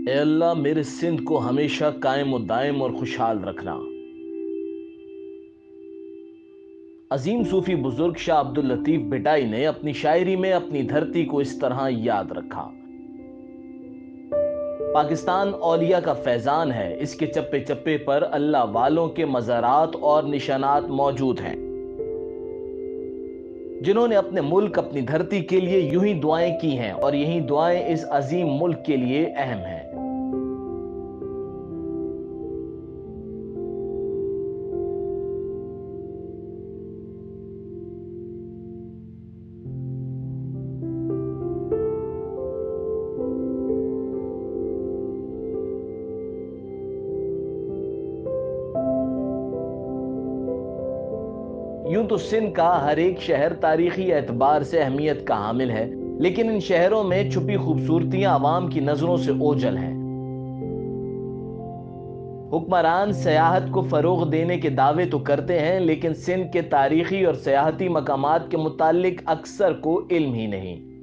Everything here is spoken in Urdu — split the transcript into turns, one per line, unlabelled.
اے اللہ میرے سندھ کو ہمیشہ قائم و دائم اور خوشحال رکھنا۔ عظیم صوفی بزرگ شاہ عبداللطیف بھٹائی نے اپنی شاعری میں اپنی دھرتی کو اس طرح یاد رکھا: پاکستان اولیاء کا فیضان ہے، اس کے چپے چپے پر اللہ والوں کے مزارات اور نشانات موجود ہیں، جنہوں نے اپنے ملک، اپنی دھرتی کے لیے یوں ہی دعائیں کی ہیں، اور یہی دعائیں اس عظیم ملک کے لیے اہم ہیں۔ یوں تو سندھ کا ہر ایک شہر تاریخی اعتبار سے اہمیت کا حامل ہے، لیکن ان شہروں میں چھپی خوبصورتیاں عوام کی نظروں سے اوجھل ہیں۔ حکمران سیاحت کو فروغ دینے کے دعوے تو کرتے ہیں، لیکن سندھ کے تاریخی اور سیاحتی مقامات کے متعلق اکثر کو علم ہی نہیں۔